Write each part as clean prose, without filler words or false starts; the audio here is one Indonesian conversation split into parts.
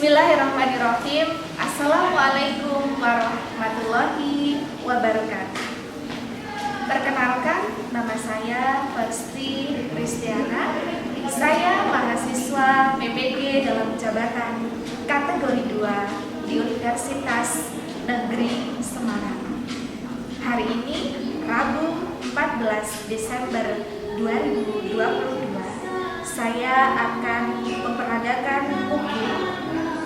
Bismillahirrahmanirrahim. Assalamualaikum warahmatullahi wabarakatuh. Perkenalkan, nama saya Fastri Kristiana. Saya mahasiswa PPG dalam jabatan kategori 2 di Universitas Negeri Semarang. Hari ini, Rabu 14 Desember 2022, saya akan memperagakan UKIM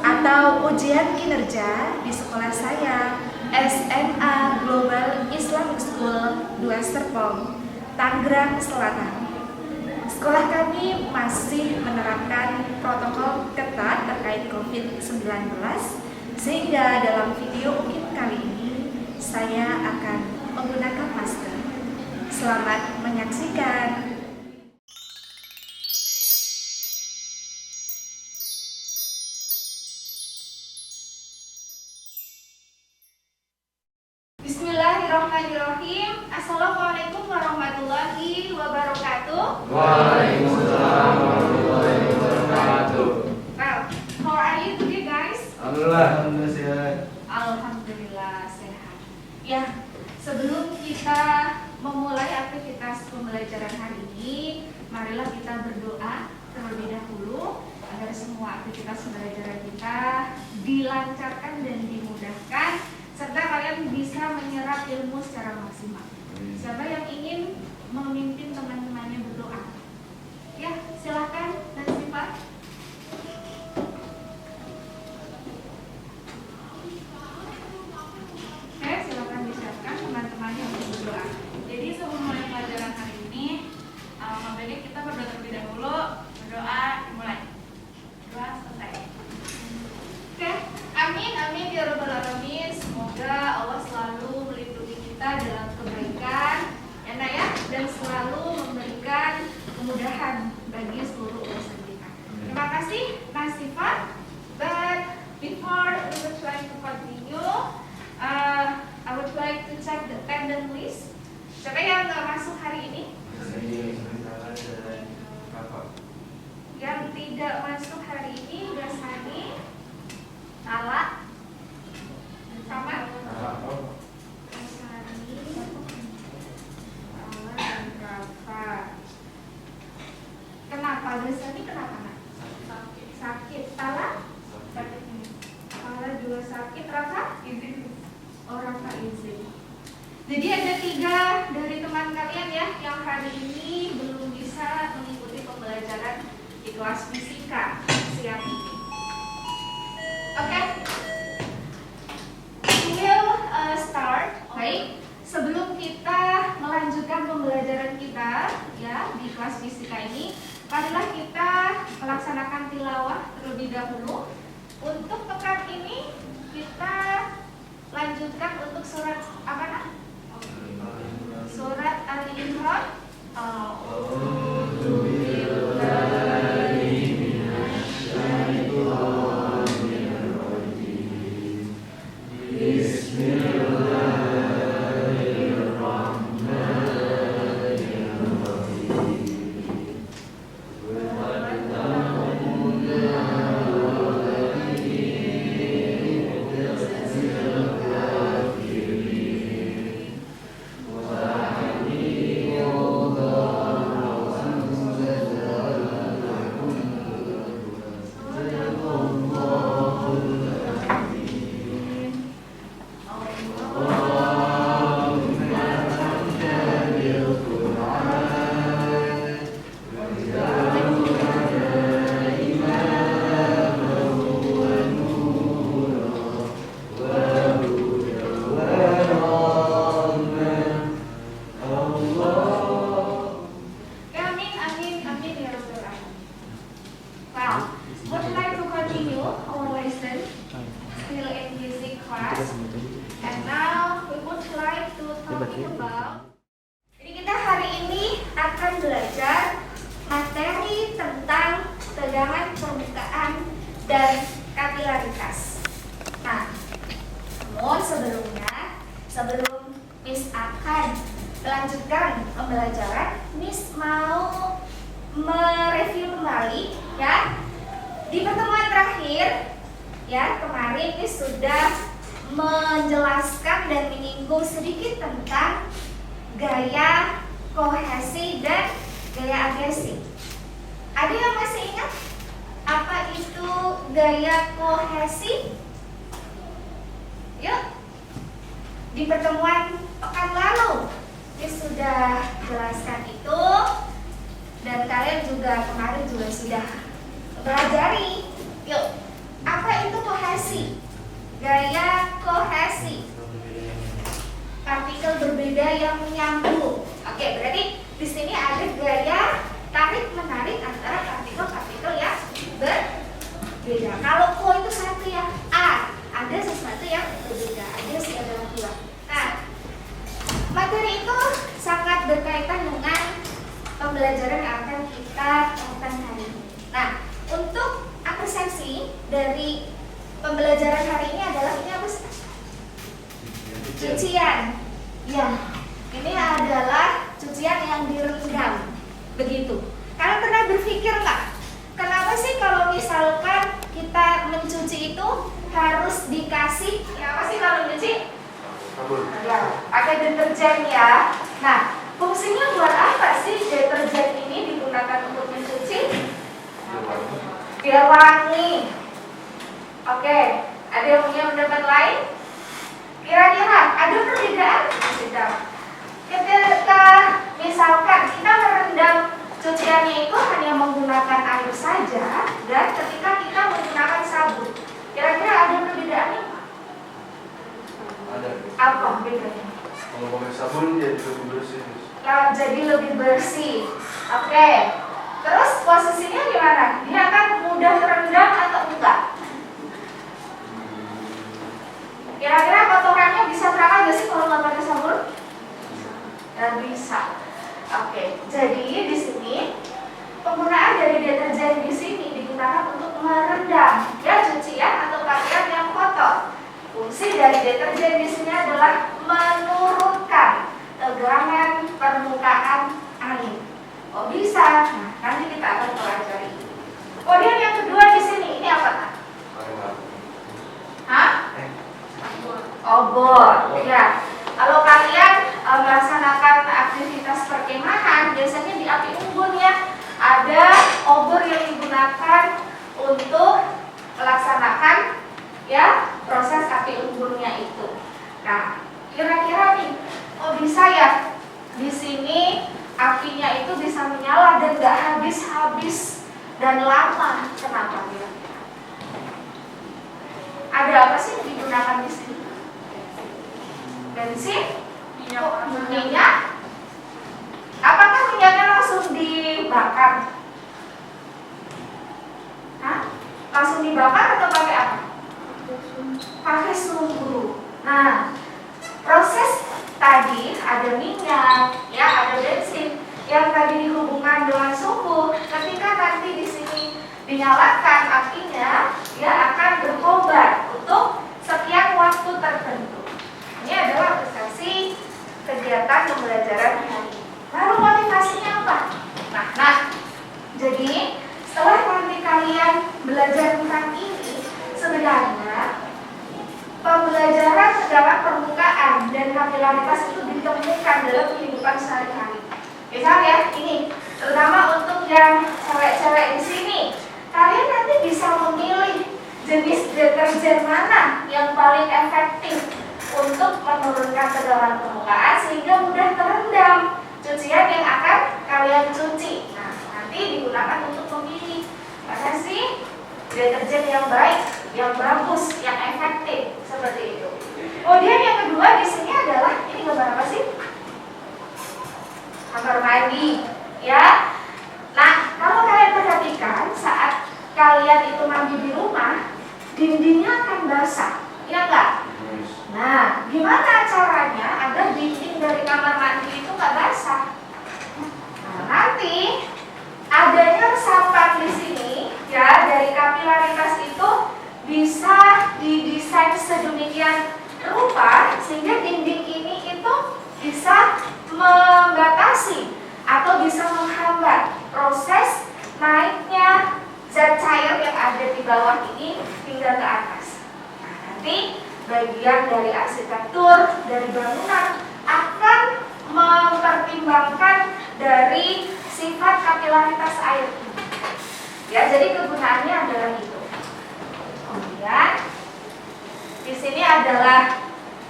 atau ujian kinerja di sekolah saya, SMA Global Islamic School 2 Serpong, Tangerang Selatan. Sekolah kami masih menerapkan protokol ketat terkait COVID-19, sehingga dalam video UKIM kali ini saya akan menggunakan masker. Selamat menyaksikan. Bismillahirrahmanirrahim. Assalamualaikum warahmatullahi wabarakatuh. Waalaikumsalam warahmatullahi wabarakatuh. Well, how are you today, guys? Alhamdulillah sehat. Alhamdulillah sehat. Ya, sebelum kita memulai aktivitas pembelajaran hari ini, marilah kita berdoa terlebih dahulu agar semua aktivitas pembelajaran kita dilancarkan dan dimudahkan, serta kalian bisa menyerap ilmu secara maksimal. Siapa yang ingin memimpin teman-temannya berdoa? Ya, silakan dan sifat. Oke, silakan disiapkan teman-temannya untuk berdoa. Jadi sebelum mulai pelajaran hari ini, baiknya kita berdoa terlebih dahulu. Berdoa dimulai. Doa selesai. Oke, amin amin ya rabbal alamin. Semoga Allah selalu melindungi kita dalam kebaikan, ya Nak ya, dan selalu memberikan kemudahan bagi seluruh urusan kita. Terima kasih, Nasifat. But before we would like to continue, I would like to check the attendance list. Siapa yang nggak masuk hari ini? Yang tidak masuk hari ini udah Sani, Tala, sama Sani, Tala dan Rafa. Kenapa Sani? Kenapa Nak? Sakit. Tala? Sakit ini. Tala juga sakit. Rafa? Izin. Oh, Rafa izin. Jadi ada 3 dari teman kalian ya yang hari ini belum bisa mengikuti pembelajaran di kelas fisika siang ini. Oke, we'll start. Baik, sebelum kita melanjutkan pembelajaran kita ya di kelas fisika ini, marilah kita melaksanakan tilawah terlebih dahulu. Untuk pekan ini kita lanjutkan untuk surat apa Nak? Surat Al-Imran. Wa dan kapilaritas. Nah, namun sebelum Miss akan melanjutkan pembelajaran, Miss mau mereview kembali ya. Di pertemuan terakhir ya, kemarin Miss sudah menjelaskan dan menyinggung sedikit tentang gaya kohesi dan gaya agresi. Ada yang masih ingat apa itu gaya kohesi? Yuk, di pertemuan pekan lalu Miss sudah jelaskan itu, dan kalian juga kemarin juga sudah pelajari. Yuk, apa itu kohesi? Gaya kohesi, partikel berbeda yang menyambung. Oke, berarti di sini ada gaya tarik menarik antara partikel-partikel yang berbeda. Kalau ko itu satu ya, ada sesuatu yang berbeda, ada sih adalah dua. Nah, materi itu sangat berkaitan dengan pembelajaran yang akan kita lakukan hari ini. Nah, untuk apresiasi dari pembelajaran hari ini adalah ini apa sih? Cucian. Ya, ini adalah cucian yang direndam. Begitu. Kalian pernah berpikir nggak? Kenapa sih kalau misalkan kita mencuci itu harus dikasih ya apa sih kalau mencuci? Sabun. Ya, pakai deterjen ya. Nah, fungsinya buat apa sih deterjen ini digunakan untuk mencuci? Biar wangi. Oke, ada yang punya pendapat lain? Kira-kira ada perbedaan? Tidak. Ketika misalkan kita merendam cuciannya itu hanya menggunakan air saja, dan ketika kita menggunakan sabun, kira-kira ada perbedaannya? Ada. Apa bedanya? Kalau pakai sabun jadi lebih bersih. Jadi lebih bersih. Oke. Terus posisinya gimana? Dia akan mudah terendam atau enggak? Kira-kira kotorannya bisa terangkat nggak sih kalau nggak pakai sabun? Nggak bisa. Oke. Jadi di sini penggunaan dari deterjen di sini digunakan untuk merendam ya cucian atau pakaian yang kotor. Fungsi dari deterjen di sini adalah menurunkan tegangan permukaan air. Oh bisa? Nah, nanti kita akan pelajari. Kemudian yang kedua di sini ini apa? Hah? Obor. Ya. Kalau kalian melaksanakan aktivitas perkemahan, biasanya di api unggun ya ada obor yang digunakan untuk melaksanakan ya proses api unggunnya itu. Nah, kira-kira nih, oh bisa ya di sini apinya itu bisa menyala dan gak habis-habis dan lama. Kenapa kira-kira? Ada apa sih yang digunakan di sini? Bensin? Minyak? Apakah minyaknya langsung dibakar? Hah? Langsung dibakar atau pakai apa? Pakai sumbu. Nah, proses tadi ada minyak, ya ada bensin yang tadi dihubungkan dengan sumbu. Ketika nanti di sini dinyalakan apinya, dia akan berkobar untuk sekian waktu tertentu. Ini adalah apresiasi kegiatan pembelajaran hari ini. Lalu motivasinya apa? Nah, jadi setelah nanti kalian belajar tentang ini, sebenarnya pembelajaran dalam permukaan dan kapilaritas itu ditemukan dalam kehidupan sehari-hari. Misalnya ini, terutama untuk yang cewek-cewek di sini, kalian nanti bisa memilih jenis deterjen mana yang paling efektif untuk menurunkan tegangan permukaan sehingga mudah terendam cucian yang akan kalian cuci. Nah, nanti digunakan untuk memilih mana sih deterjen yang baik, yang bagus, yang efektif seperti itu. Kemudian yang kedua di sini adalah ini gambar apa sih? Kamar mandi, ya. Nah, kalau kalian perhatikan saat kalian itu mandi di rumah, dindingnya akan basah, ya enggak? Nah, gimana caranya agar dinding dari kamar mandi itu nggak basah? Nah, nanti adanya resapan di sini, ya dari kapilaritas itu bisa menghambat proses naiknya zat cair yang ada di bawah ini hingga ke atas. Nah, nanti bagian dari arsitektur dari bangunan akan mempertimbangkan dari sifat kapilaritas air ini. Ya, jadi kegunaannya adalah itu. Kemudian di sini adalah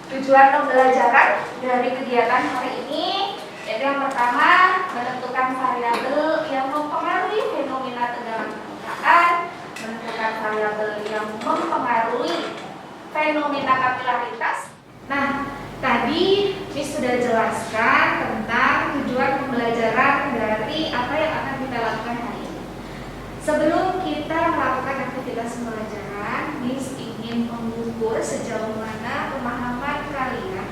tujuan pembelajaran dari kegiatan hari ini, yaitu yang pertama menentukan variabel yang mempengaruhi fenomena tegangan permukaan, menentukan variabel yang mempengaruhi fenomena kapilaritas. Nah, tadi Miss sudah jelaskan tentang tujuan pembelajaran dari apa yang akan kita lakukan hari ini. Sebelum kita melakukan aktivitas pembelajaran, Miss ingin mengukur sejauh mana pemahaman kalian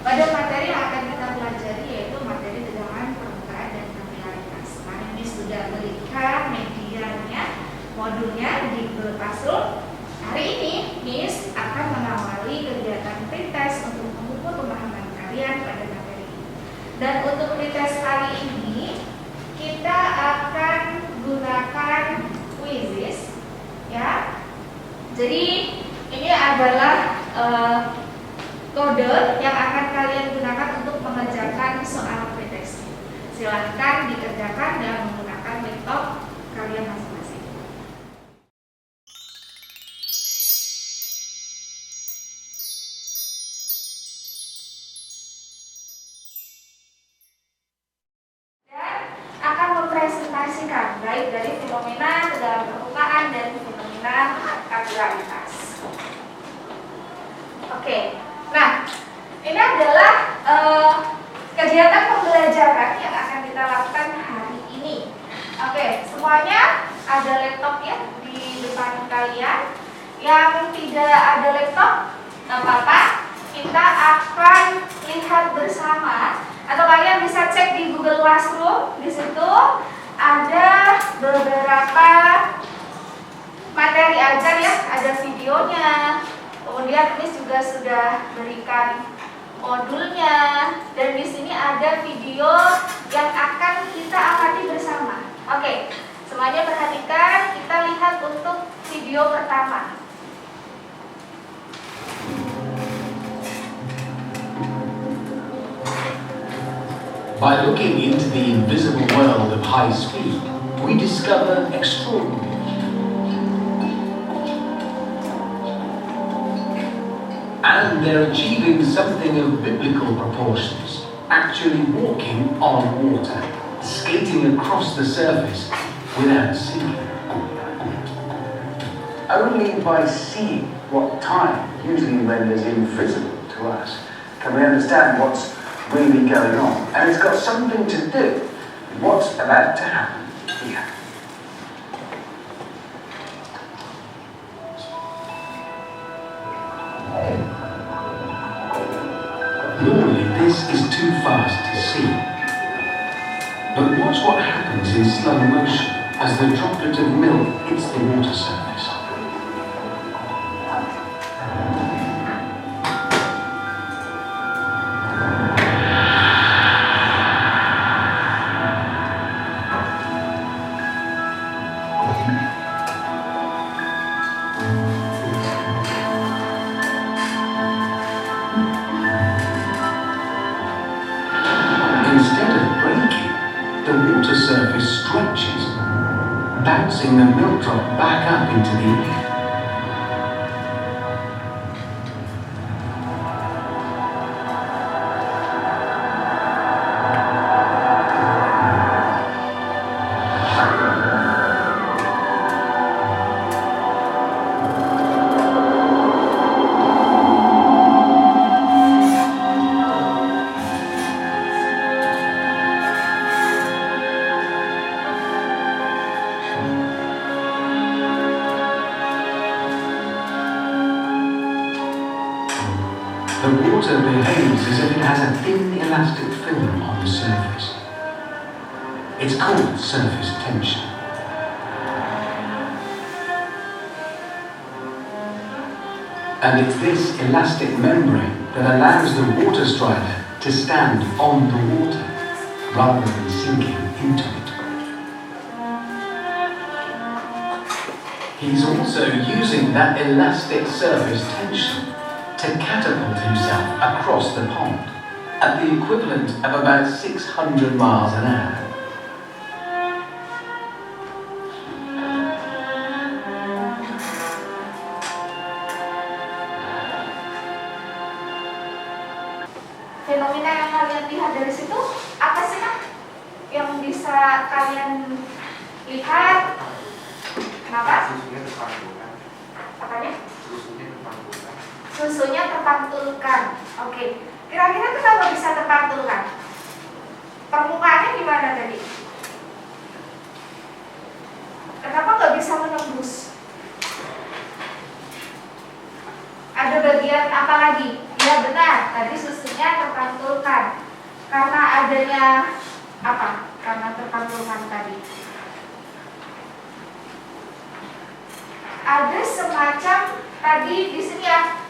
pada materi yang akan kita pelajari, yaitu materi tegangan permukaan dan kapilaritas. Kemarin Miss sudah berikan medianya, modulnya di Google Classroom. Hari ini Miss akan mengawali kegiatan pretest untuk mengukur pemahaman kalian pada materi ini. Dan untuk pretest kali ini kita akan gunakan quizzes, ya. Jadi ini adalah kode yang akan kalian gunakan untuk mengerjakan soal pretest. Silahkan dikerjakan dan menggunakan laptop kalian masing-masing. Dan akan mempresentasikan baik dari fenomena tegangan permukaan dan fenomena kapilaritas. Oke, nah ini adalah kegiatan pembelajaran yang akan kita lakukan hari ini. Oke, semuanya ada laptop ya di depan kalian. Yang tidak ada laptop, nggak apa-apa. Kita akan lihat bersama, atau kalian bisa cek di Google Classroom. Di situ ada beberapa materi ajar ya, ada videonya. Kemudian Miss juga sudah berikan modulnya, dan di sini ada video yang akan kita amati bersama. Oke, semuanya perhatikan. Kita lihat untuk video pertama. By looking into the invisible world of high speed, we discover extraordinary. And they're achieving something of biblical proportions, actually walking on water, skating across the surface without sinking. Only by seeing what time usually renders invisible to us can we understand what's really going on. And it's got something to do with what's about to happen here. Normally this is too fast to see. But watch what happens in slow motion as the droplet of milk hits the water surface. Instead of breaking, the water surface stretches, bouncing the milk drop back up into the air. The water behaves as if it has a thin elastic film on the surface. It's called surface tension. And it's this elastic membrane that allows the water strider to stand on the water. rather than sinking into it. He's also using that elastic surface tension to catapult himself across the pond at the equivalent of about 600 miles an hour. Fenomena yang kalian lihat dari situ apa sih, Kak? Yang bisa kalian lihat? Kenapa? Susunya terpantulkan. Apanya? Susunya terpantulkan. Susunya terpantulkan. Oke. Kira-kira kenapa bisa terpantulkan? Permukaannya gimana tadi? Kenapa nggak bisa menembus? Ada bagian apa lagi? Ya benar, tadi susunya terpantulkan. Karena adanya apa? Karena terpantulkan tadi. Ada semacam tadi di sini ya,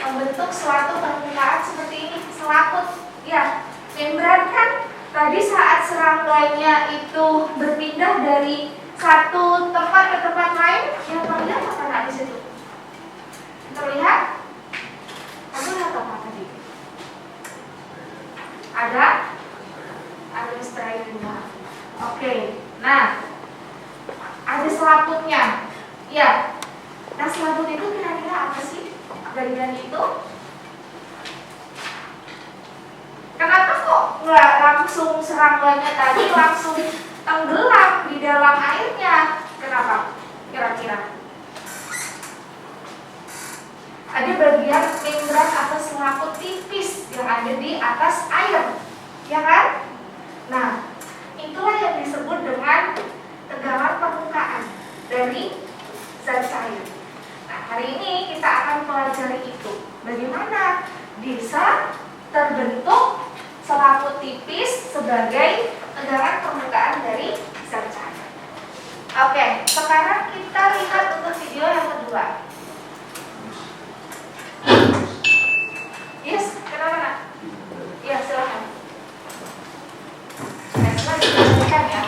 membentuk suatu permukaan seperti ini, selaput. Ya, membran kan tadi saat serangganya itu berpindah dari satu tempat ke tempat lain, yang terlihat apa nak di situ? Terlihat? Kamu lihat apa tadi? Ada strainnya. Oke, nah ada selaputnya. Ya, nah selaput itu kira-kira apa sih bagian itu? Kenapa kok nggak langsung serangganya tadi langsung tenggelam di dalam airnya? Kenapa? Kira-kira? Ada bagian membran atau selaput tipis yang ada di atas air, ya kan? Nah, itulah yang disebut dengan tegangan permukaan dari zat cair. Nah, hari ini kita akan pelajari itu. Bagaimana bisa terbentuk selaput tipis sebagai tegangan permukaan dari zat cair. Oke, sekarang kita lihat untuk video yang kedua. Yes, kenapa nak? Ya, silahkan. Tesla diperhatikan ya.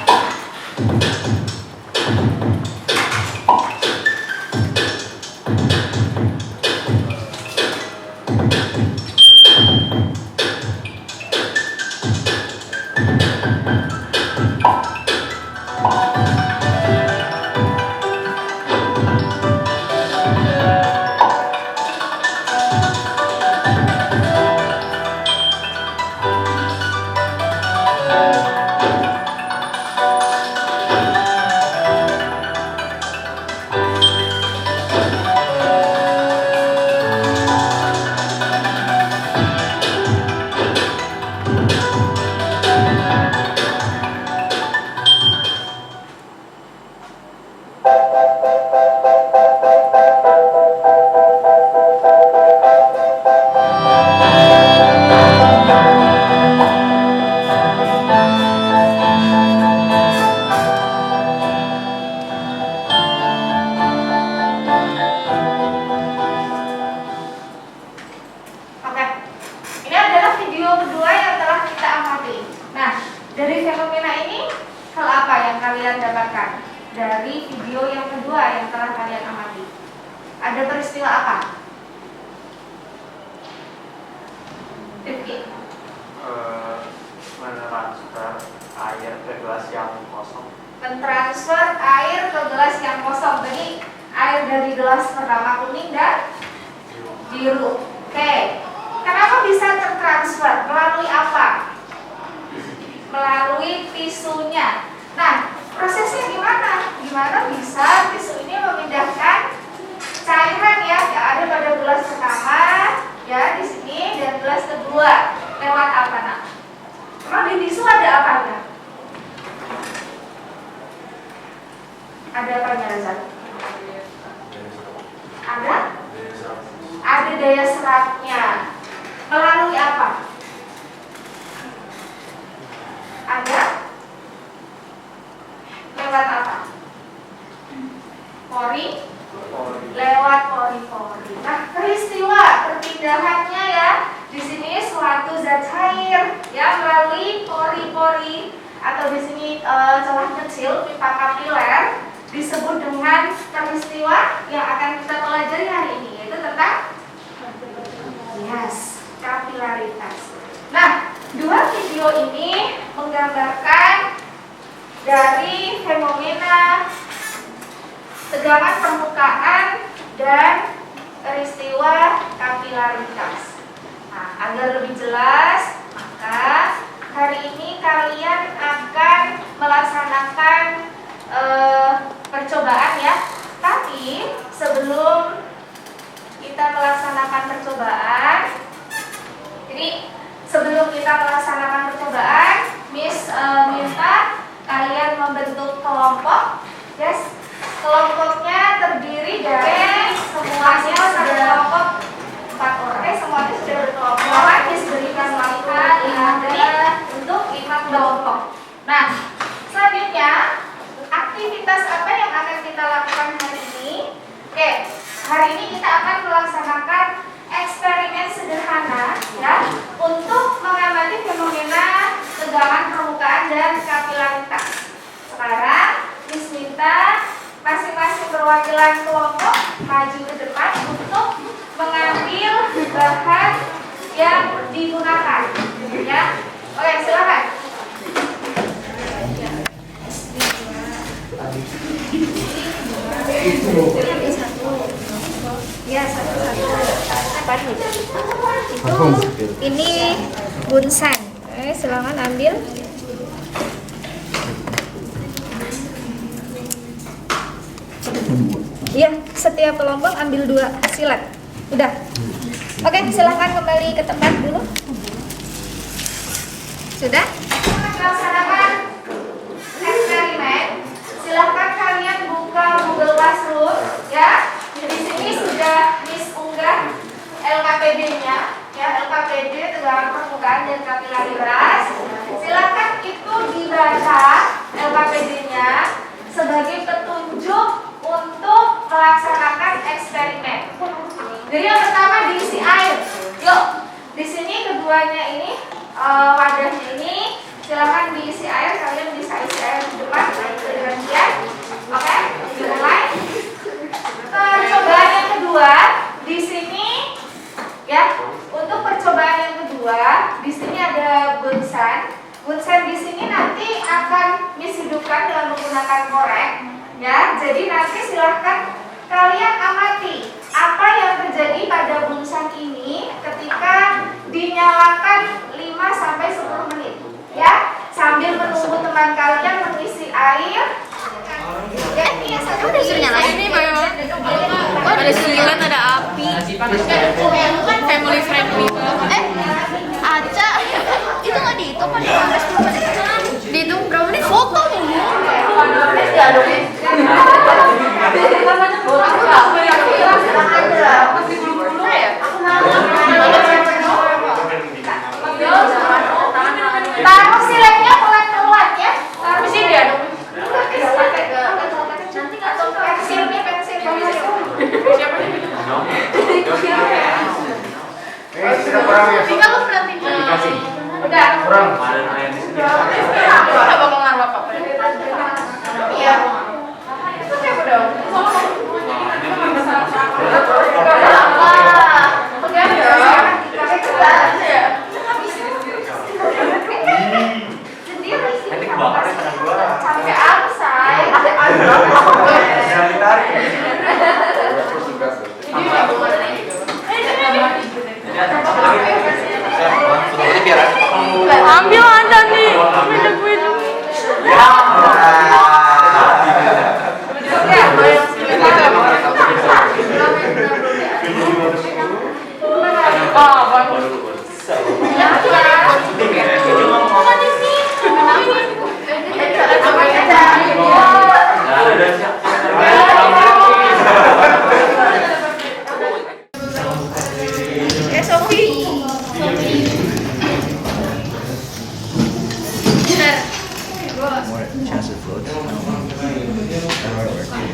Dari video yang kedua yang telah kalian amati, ada peristiwa apa? Rifki? Mentransfer air ke gelas yang kosong. Mentransfer air ke gelas yang kosong. Tadi air dari gelas pertama kuning dan biru. Oke. Kenapa bisa tertransfer? Melalui apa? Melalui tisunya. Nah, prosesnya gimana? Gimana bisa tisu ini memindahkan cairan ya yang ada pada gelas pertama ya di sini dan gelas kedua lewat apa nak? Emang di tisu ada apanya? Ada apanya Razak? Ada daya serapnya. Melalui apa? Ada? Lewat apa? Pori? Lewat pori-pori. Nah, peristiwa perpindahannya ya di sini suatu zat cair yang melalui pori pori atau di sini celah kecil pipa kapiler disebut dengan peristiwa yang akan kita pelajari hari ini, yaitu tentang kapilaritas. Nah, dua video ini menggambarkan dari fenomena tegangan permukaan dan peristiwa kapilaritas. Nah, agar lebih jelas, maka hari ini kalian akan melaksanakan percobaan ya. Tapi sebelum kita melaksanakan percobaan, Miss minta kalian membentuk kelompok. Yes, kelompoknya terdiri dari semuanya satu kelompok 4 orang. Semuanya sudah berkelompok. Miss berikan waktu 5 menit untuk 5 kelompok. Nah, selanjutnya aktivitas apa yang akan kita lakukan hari ini? Oke, hari ini kita akan melaksanakan eksperimen sederhana ya untuk mengamati fenomena tegangan permukaan dan kapilaritas. Sekarang Miss minta masing-masing perwakilan kelompok maju ke depan untuk mengambil bahan yang digunakan ya. Oke, silakan. Ya, satu-satu. Ini bunsan. Silakan ambil. Iya, setiap kelompok ambil 2 silat. Udah. Oke, silakan kembali ke tempat dulu. Sudah? Laksanakan eksperimen. Silakan kalian buka Google Classroom ya. Di sini sudah Miss unggah LKPD-nya ya, LKPD tegangan permukaan dan kapilaritas. Silakan itu dibaca LKPD-nya sebagai petunjuk untuk melaksanakan eksperimen. Jadi yang pertama diisi air. Yuk, di sini keduanya ini wadahnya ini silakan diisi air. Kalian bisa isi air di depan gantian. Oke, dimulai. Percobaan yang kedua di sini ya. Untuk percobaan yang kedua di sini ada bunsan. Bunsan di sini nanti akan Miss hidupkan dengan menggunakan korek ya. Jadi nanti silahkan kalian amati apa yang terjadi pada bunsan ini ketika dinyalakan 5-10 menit ya, sambil menunggu teman kalian mengisi air. Ini yang satu udah suruh nyalain. Ini bagaimana? Oh, ada silat, ada api. Kan family friendly. Aca, itu nggak dihitung kan? Dihitung berapa menit? Foto mulu. Taruh siletnya pelan-pelan ya. Taruh sini ya dong. Nanti nggak tahu pensilnya pensil. Siapa nih? Tinggal lu perhatiin. Udah. Kurang. Ada yang di sini. Nggak bakal ngaruh apa-apa. Iya. Itu kayak udah. Nanti kebakarnya pada gua. Sampai habis, say. Jangan ditarik. Ambil ada nih. Beda-beda.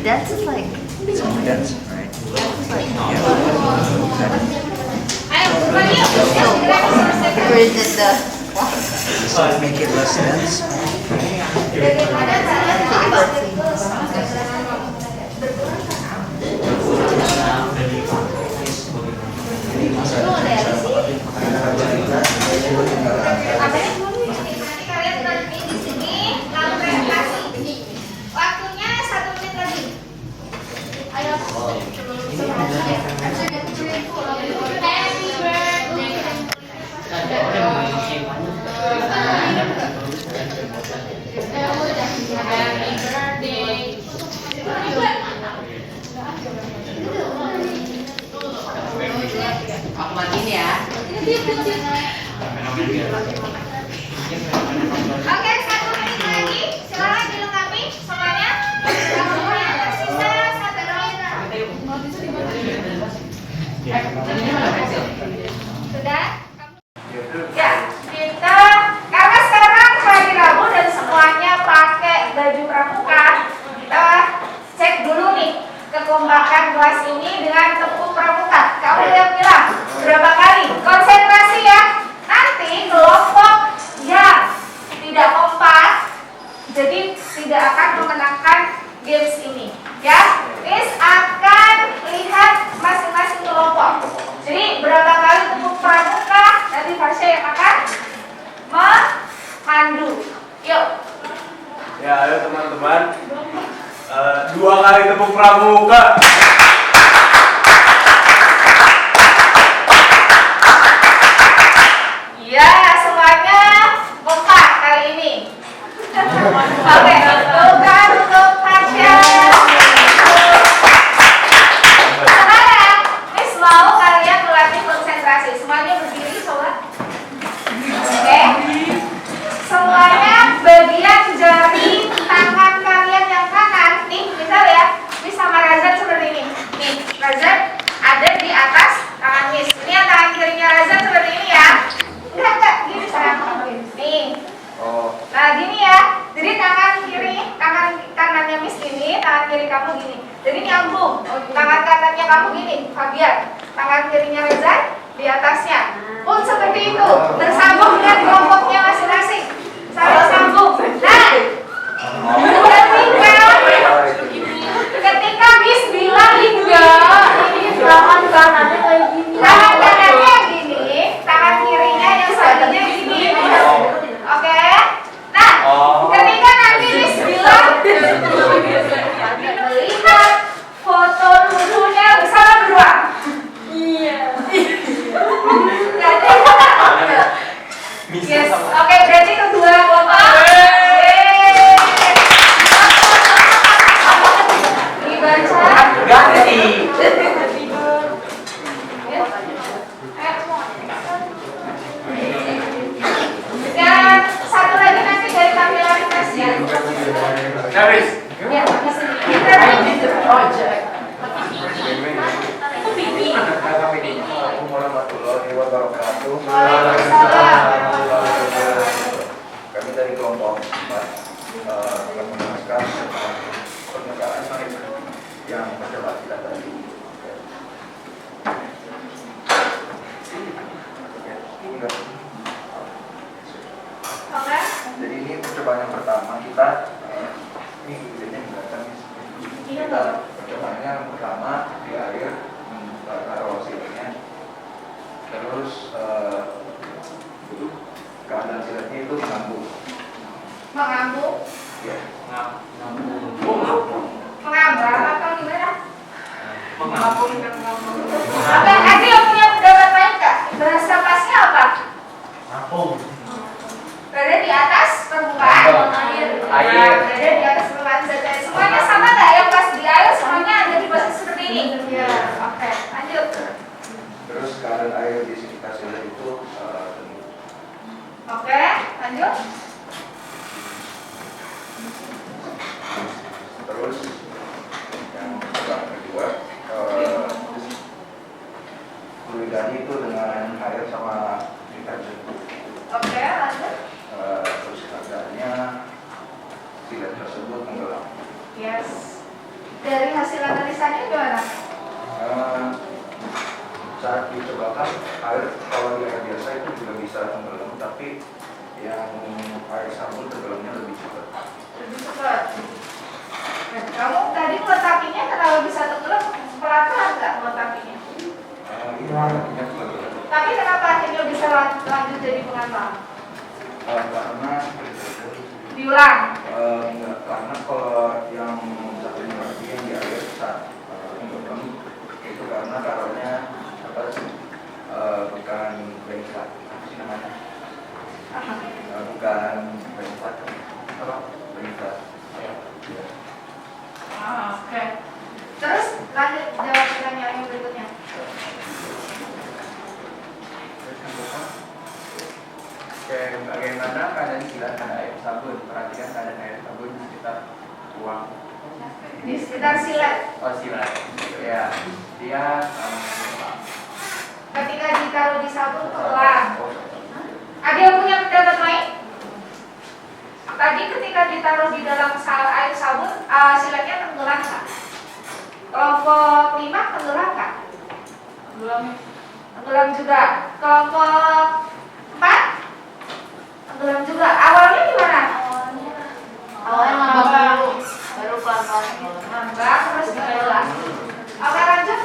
That's like That's right. or is it the So to make it less dense. Bagaimana kalian mencoba nanti kalian berhenti di sini lalu presentasi. Waktunya 1 menit lagi. Ayo. Aku matiin ya. Oke, 1 menit lagi. Silakan dilengkapi semuanya. Semuanya tersisa 1 menit. Sudah? Ya, kita karena sekarang hari Rabu dan semuanya pakai baju pramuka, kita cek dulu nih kekompakan kelas ini dengan tepuk pramuka. Kamu yang bilang berapa kali? Konsentrasi ya. Nanti kelompok yang tidak kompak, jadi tidak akan memenangkan games ini. Ya, Miss akan lihat masing-masing kelompok. Jadi berapa kali tepuk pramuka, nanti Fasya yang akan memandu. Yuk. Ya, ayo teman-teman. 2 kali tepuk pramuka. Ya, semuanya kompak kali ini. Oke, bukan untuk Fasya. Sekarang, Miss mau kalian melatih konsentrasi. Semuanya berdiri, coba. Oke. Semuanya bagian jari tangan kalian yang kanan. Nih, misal ya, Miss sama Razan seperti ini. Nih, Razan ada di atas tangan Miss. Ini yang tangan kirinya Razan seperti ini ya. Enggak, gini sekarang. Nih. Nah, gini ya. Jadi tangan kanannya Miss gini, tangan kiri kamu gini. Jadi nyambung. Tangan kanannya kamu gini, Fabian. Tangan kirinya Razan di atasnya. Pun seperti itu, bersambung dengan kelompoknya masing-masing. Saling sambung. Nah, ketika Miss bilang ini tangan kanannya kayak gini. Tangan kanannya gini, tangan kirinya yang satunya gini. Oke. Nah, ketika nanti Miss bilang melihat foto lucunya bersama berdua. Iya. Yes. Oke, berarti kedua kelompok. Dibaca. Ganti. Dan satu lagi nanti dari tampilan Mas ya. Habis. Ya, Assalamualaikum warahmatullahi wabarakatuh. Kami dari kelompok 4 akan menjelaskan tentang pernyataan yang mencoba kita tadi. Oke. Jadi ini percobaan yang pertama kita ini videonya menjelaskan kita percobaan yang pertama di air taruh silitnya, terus keadaan silitnya itu mengambil. Ya. Mengambang atau gimana? Oke, ada yang punya pendapat lain kak? Bahasa pasnya apa? Berada di atas permukaan air. Berada di atas permukaan saja. Semuanya sama nggak? Yang pas di air semuanya ada di posisi seperti ini. Ya. Oke, lanjut. Terus keadaan air di sekitar silit itu Oke, lanjut. terus yang kedua fluidasi itu dengan air sama deterjen. Oke, lanjut. Terus keadaannya silet tersebut tenggelam. Yes. Dari hasil analisanya gimana? Saat dicobakan air, kalau di air biasa itu juga bisa tenggelam, tapi yang air sabun tenggelamnya lebih cepat. Lebih cepat. Nah, kamu tadi meletakinya kenapa bisa tenggelam? Pelan-pelan nggak meletakinya? Ini artinya pelan-pelan. Tapi kenapa akhirnya bisa lanjut jadi pelan-pelan? Karena Diulang. enggak, karena kalau yang satunya lagi yang di air saat tenggelam itu karena taruhnya apa sih? Bukan bengkak, apa sih namanya? Bukan bengkak, apa? Bengkak. Ya. Oke. Terus lanjut jawab pertanyaan yang berikutnya. Oke, bagaimana keadaan silakan air sabun? Perhatikan keadaan air sabun di sekitar uang. Di sekitar silet. Oh, silat. Ya, dia Ketika ditaruh di sabun tenggelam. Ada yang punya pendapat lain? Tadi ketika ditaruh di dalam air sabun, siletnya tenggelam kan? Kelompok 5 tenggelam kan? Tenggelam juga. Kelompok 4 tenggelam juga. Awalnya gimana? Awalnya ngambang dulu, baru pelan-pelan. Ngambang terus tenggelam. Oke, lanjut.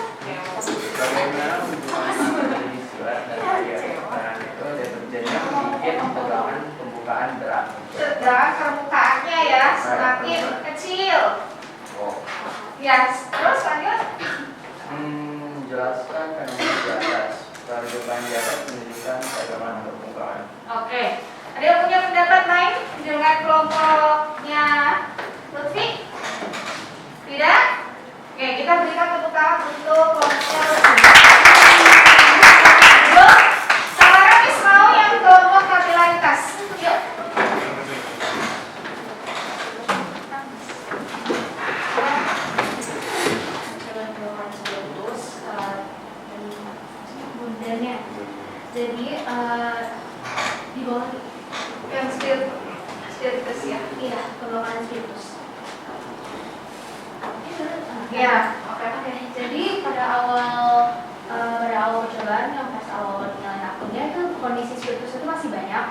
bagaimana hubungan di silat dan air? Nah, itu ada terjadinya sedikit tegangan pembukaan berat. Sedang permukaannya ya semakin kecil. Oh. Ya, terus lanjut. Jelaskan fenomena di atas. Kehidupan di atas menunjukkan bagaimana permukaan. Oke. Ada yang punya pendapat lain dengan kelompoknya Lutfi? Tidak? Oke, kita berikan tepuk tangan untuk kelompoknya Lutfi. Yuk, sekarang Miss mau yang kelompok kapilaritas. Yuk. Bundanya. Jadi di bawah yang spiritus ya, iya, golongan spiritus. Ya, oke. Jadi pada awal percobaan yang pas awal penilaian akunnya itu kondisi spiritus itu masih banyak.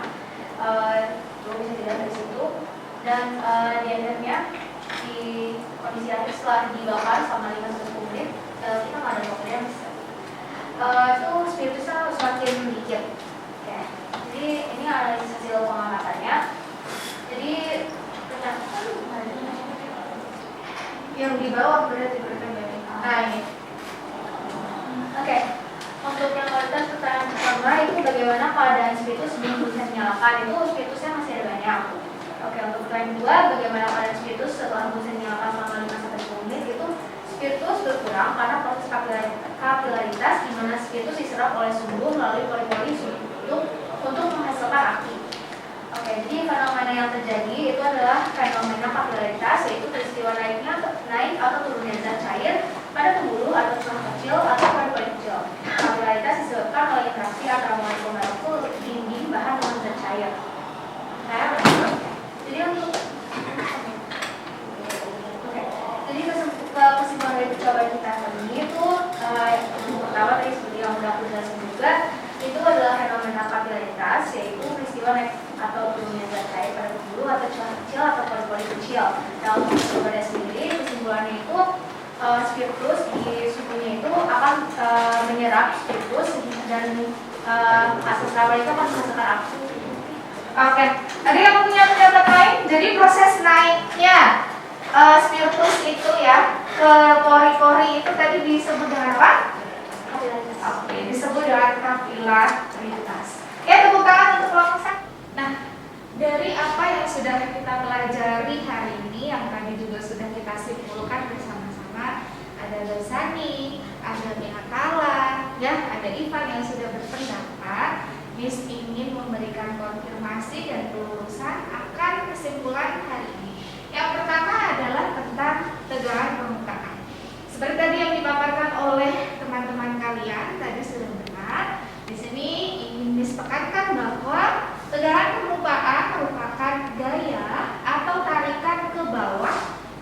Lo bisa dilihat dari situ. Dan di akhirnya di kondisi akhir setelah dibakar selama 5-10 menit, kita nggak ada bakteri itu spiritusnya semakin dikit. Oke. Jadi ini analisis hasil pengamatannya. Jadi ternyata yang di bawah berarti berarti. Nah ini. Oke. Untuk yang kualitas pertanyaan pertama itu bagaimana keadaan spiritus sebelum bisa dinyalakan, itu spiritusnya masih ada banyak. Oke, untuk pertanyaan kedua, bagaimana keadaan spiritus setelah bisa dinyalakan selama 5-10 menit, itu spiritus berkurang karena proses kapilaritas di mana spiritus diserap oleh sumbu melalui pori-pori untuk menghasilkan api. Oke, jadi fenomena yang terjadi itu adalah fenomena kapilaritas, yaitu peristiwa naik atau turunnya zat cair pada pembuluh atau celah kecil atau pori-pori kecil. Kapilaritas disebabkan oleh interaksi antara molekul-molekul dinding bahan dengan zat cair. Jadi untuk jadi kesimpulan dari percobaan kita ini itu yang pertama tadi seperti yang sudah aku jelaskan juga, itu adalah fenomena kapilaritas, yaitu peristiwa naik atau turunnya zat cair pada pembuluh atau celah kecil atau pori-pori kecil. Nah, untuk percobaan sendiri kesimpulannya itu spiritus di suhunya itu akan menyerap spiritus dan asas kapal itu akan menghasilkan api. Oke, ada yang punya pendapat lain? Jadi proses naiknya spiritus itu ya ke pori-pori itu tadi disebut dengan apa? Oke, disebut dengan kapilaritas. Ya, tepuk tangan untuk kelompok. Nah, dari apa yang sudah kita pelajari hari ini, yang tadi juga sudah kita simpulkan bersama-sama, ada Gosani, ada Minakala, ya, ada Ivan yang sudah berpendapat. Miss ingin memberikan konfirmasi dan pelurusan akan kesimpulan hari ini. Yang pertama adalah tentang tegangan permukaan. Seperti tadi yang dipaparkan oleh teman-teman kalian tadi sudah benar. Di sini ingin disepakat bahwa tegangan permukaan merupakan gaya atau tarikan ke bawah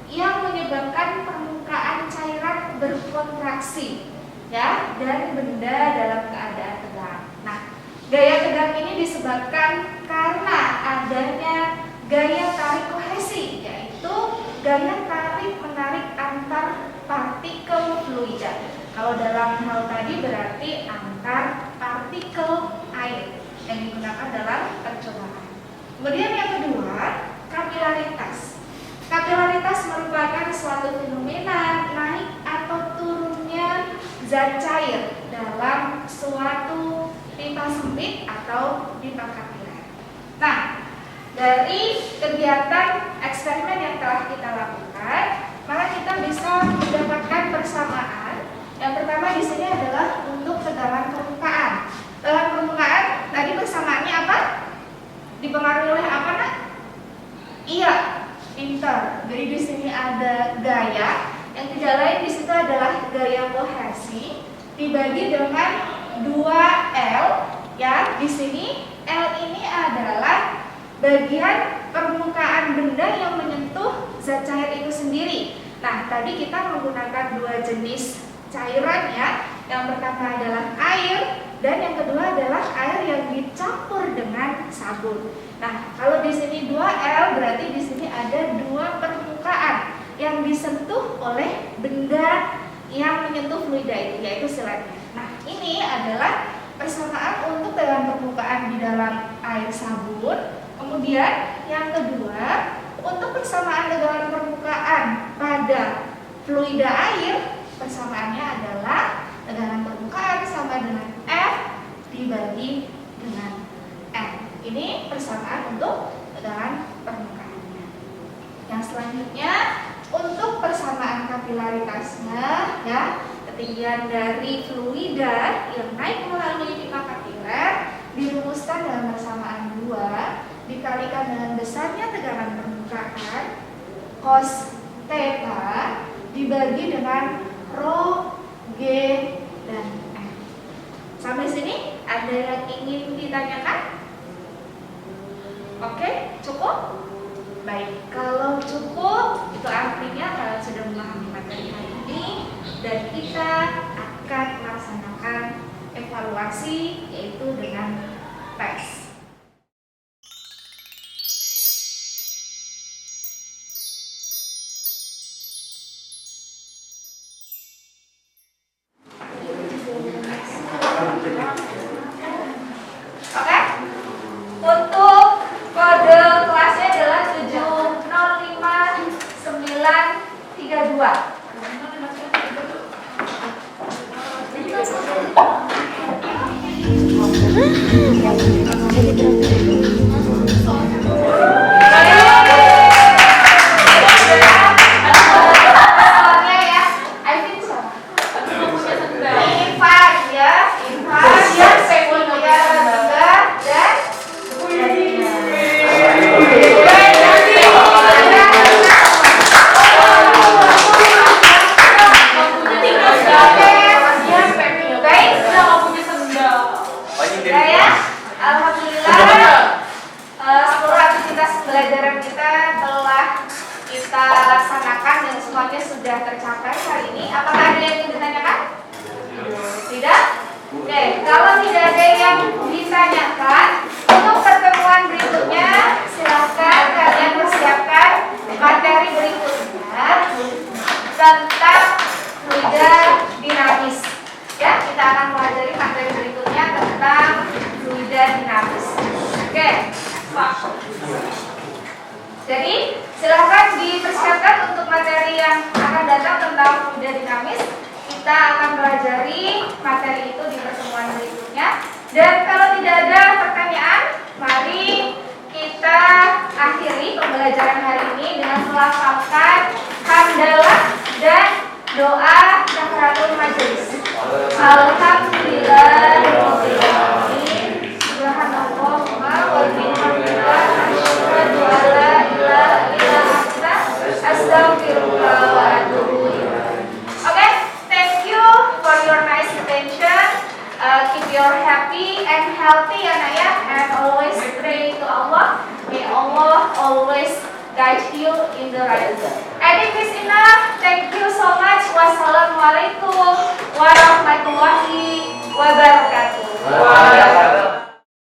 yang menyebabkan permukaan cairan berkontraksi, ya, dan benda dalam keadaan tegang. Nah, gaya tegang ini disebabkan karena gaya tarik kohesi, yaitu gaya tarik-menarik antar partikel fluida. Kalau dalam hal tadi berarti antar partikel air yang digunakan dalam percobaan. Kemudian yang kedua, kapilaritas. Kapilaritas merupakan suatu fenomena naik atau turunnya zat cair dalam suatu pipa sempit atau pipa kapiler. Nah, dari kegiatan eksperimen yang telah kita lakukan, maka kita bisa mendapatkan persamaan. Yang pertama di sini adalah untuk tegangan permukaan. Tegangan permukaan tadi persamaannya apa? Dipengaruhi oleh apa, Nak? Iya, pintar. Jadi di sini ada gaya, yang tidak lain di situ adalah gaya kohesi dibagi dengan 2L, ya. Di sini L ini adalah bagian permukaan benda yang menyentuh zat cair itu sendiri. Nah, tadi kita menggunakan dua jenis cairan, ya. Yang pertama adalah air dan yang kedua adalah air yang dicampur dengan sabun. Nah, kalau di sini 2L berarti di sini ada dua permukaan yang disentuh oleh benda yang menyentuh fluida itu, yaitu silatnya. Nah, ini adalah persamaan untuk tegangan permukaan di dalam air sabun. Kemudian yang kedua, untuk persamaan tegangan permukaan pada fluida air, persamaannya adalah tegangan permukaan sama dengan F dibagi dengan N. Ini persamaan untuk tegangan permukaannya. Yang selanjutnya, untuk persamaan kapilaritasnya, ya, ketinggian dari fluida yang naik melalui pipa kapiler dirumuskan dalam persamaan 2 dikalikan dengan besarnya tegangan permukaan cos theta dibagi dengan rho, G, dan M. Sampai sini ada yang ingin ditanyakan? Oke, cukup? Baik, kalau cukup itu artinya kalian sudah memahami materi hari ini dan kita akan melaksanakan evaluasi yaitu dengan tes. Oke? Untuk kode kelasnya adalah 705-932. Jadi silahkan dipersiapkan untuk materi yang akan datang tentang fluida dinamis. Kita akan pelajari materi itu di pertemuan berikutnya. Dan kalau tidak ada pertanyaan, mari kita akhiri pembelajaran hari ini dengan melafalkan hamdalah dan doa kafaratul majelis. Alhamdulillahirabbil alamin. Subhanallahumma wa bihamdika asyhadu an la ilaha illa anta astaghfiruka wa atubu ilaik. Okay, thank you for your nice attention. Keep your happy and healthy, anak ya, and always pray to Allah. May Allah always guide you in the right way. I think this enough. Thank you so much. Wassalamualaikum warahmatullahi wabarakatuh.